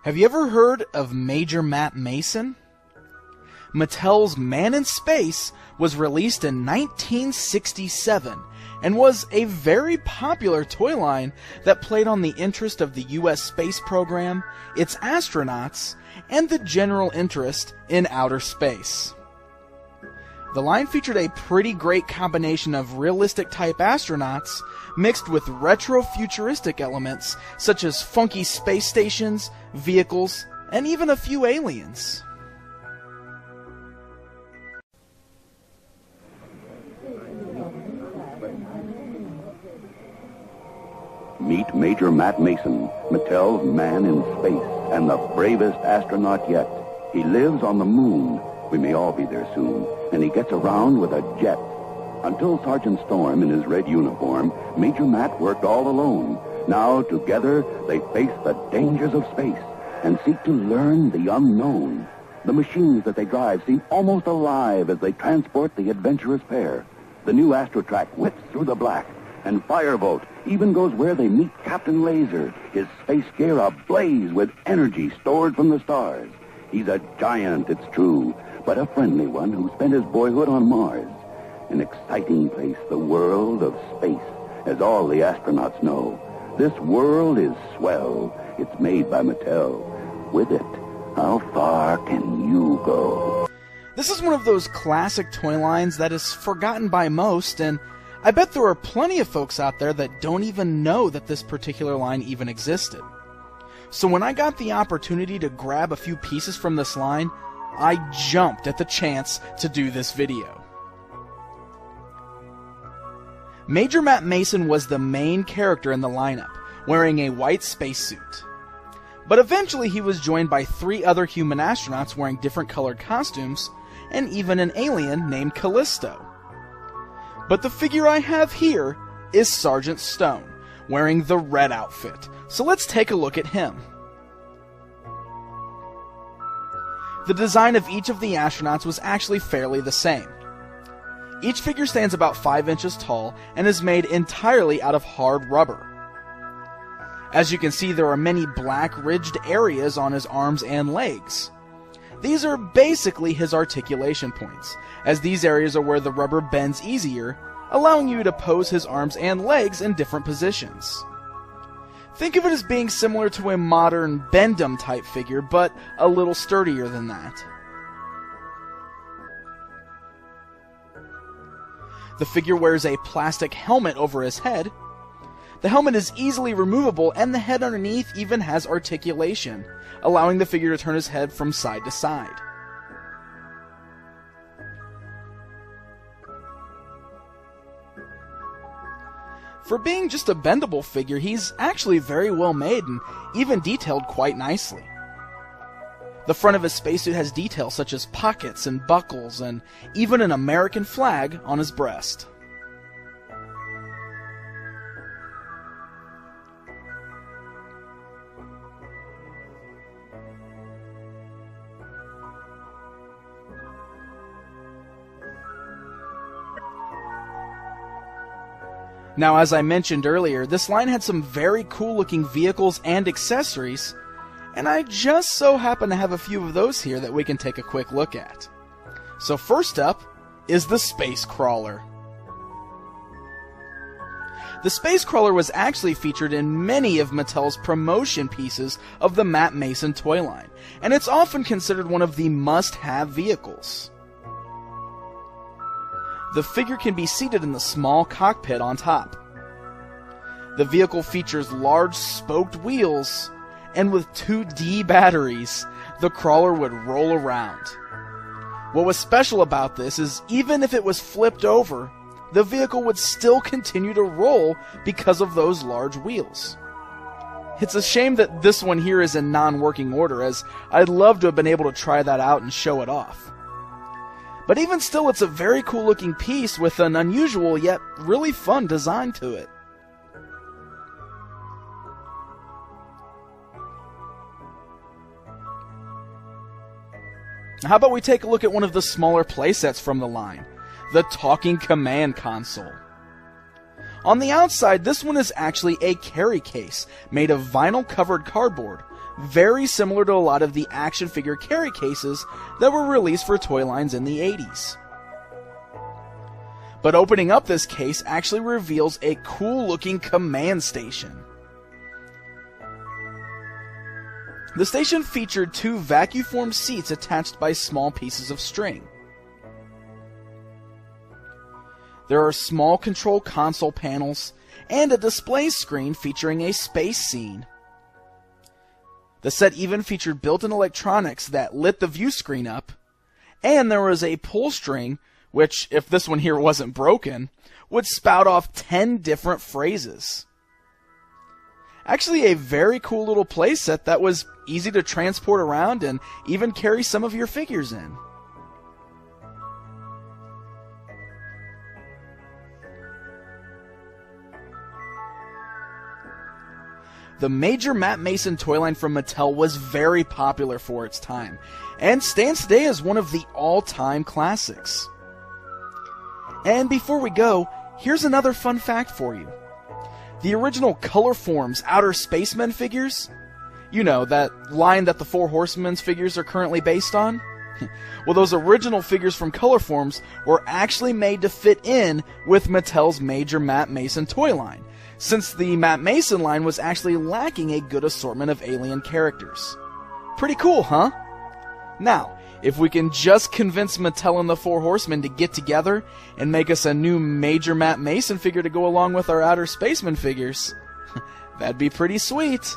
Have you ever heard of Major Matt Mason? Mattel's Man in Space was released in 1967 and was a very popular toy line that played on the interest of the U.S. space program, its astronauts, and the general interest in outer space. The line featured a pretty great combination of realistic type astronauts mixed with retro-futuristic elements such as funky space stations, vehicles, and even a few aliens. Meet Major Matt Mason, Mattel's Man in Space, and the bravest astronaut yet. He lives on the moon. We may all be there soon. And he gets around with a jet. Until Sergeant Storm in his red uniform, Major Matt worked all alone. Now, together, they face the dangers of space and seek to learn the unknown. The machines that they drive seem almost alive as they transport the adventurous pair. The new Astrotrack whips through the black, and Firebolt even goes where they meet Captain Laser, his space gear ablaze with energy stored from the stars. He's a giant, it's true, but a friendly one who spent his boyhood on Mars. An exciting place, the world of space, as all the astronauts know. This world is swell. It's made by Mattel. With it, how far can you go? This is one of those classic toy lines that is forgotten by most, and I bet there are plenty of folks out there that don't even know that this particular line even existed. So when I got the opportunity to grab a few pieces from this line, I jumped at the chance to do this video. Major Matt Mason was the main character in the lineup, wearing a white spacesuit. But eventually he was joined by 3 other human astronauts wearing different colored costumes, and even an alien named Callisto. But the figure I have here is Sergeant Stone, wearing the red outfit, so let's take a look at him. The design of each of the astronauts was actually fairly the same. Each figure stands about 5 inches tall and is made entirely out of hard rubber. As you can see, there are many black ridged areas on his arms and legs. These are basically his articulation points, as these areas are where the rubber bends easier, allowing you to pose his arms and legs in different positions. Think of it as being similar to a modern Bendham type figure, but a little sturdier than that. The figure wears a plastic helmet over his head. The helmet is easily removable, and the head underneath even has articulation, allowing the figure to turn his head from side to side. For being just a bendable figure, he's actually very well made and even detailed quite nicely. The front of his spacesuit has details such as pockets and buckles and even an American flag on his breast. Now, as I mentioned earlier, this line had some very cool looking vehicles and accessories, and I just so happen to have a few of those here that we can take a quick look at. So first up is the Space Crawler. The Space Crawler was actually featured in many of Mattel's promotion pieces of the Matt Mason toy line, and it's often considered one of the must-have vehicles. The figure can be seated in the small cockpit on top. The vehicle features large spoked wheels, and with 2D batteries, the crawler would roll around. What was special about this is even if it was flipped over, the vehicle would still continue to roll because of those large wheels. It's a shame that this one here is in non-working order, as I'd love to have been able to try that out and show it off. But even still, it's a very cool looking piece with an unusual yet really fun design to it. How about we take a look at one of the smaller playsets from the line, the Talking Command Console. On the outside, this one is actually a carry case made of vinyl-covered cardboard very similar to a lot of the action figure carry cases that were released for toy lines in the 80s. But opening up this case actually reveals a cool looking command station. The station featured 2 vacuum-formed seats attached by small pieces of string. There are small control console panels and a display screen featuring a space scene. The set even featured built-in electronics that lit the view screen up, and there was a pull string, which, if this one here wasn't broken, would spout off 10 different phrases. Actually, a very cool little playset that was easy to transport around and even carry some of your figures in. The Major Matt Mason toy line from Mattel was very popular for its time, and stands today as one of the all-time classics. And before we go, here's another fun fact for you. The original Color Forms Outer Spacemen figures, you know, that line that the Four Horsemen's figures are currently based on? Well, those original figures from Color Forms were actually made to fit in with Mattel's Major Matt Mason toy line, since the Matt Mason line was actually lacking a good assortment of alien characters. Pretty cool, huh? Now, if we can just convince Mattel and the Four Horsemen to get together and make us a new Major Matt Mason figure to go along with our Outer Spaceman figures, that'd be pretty sweet.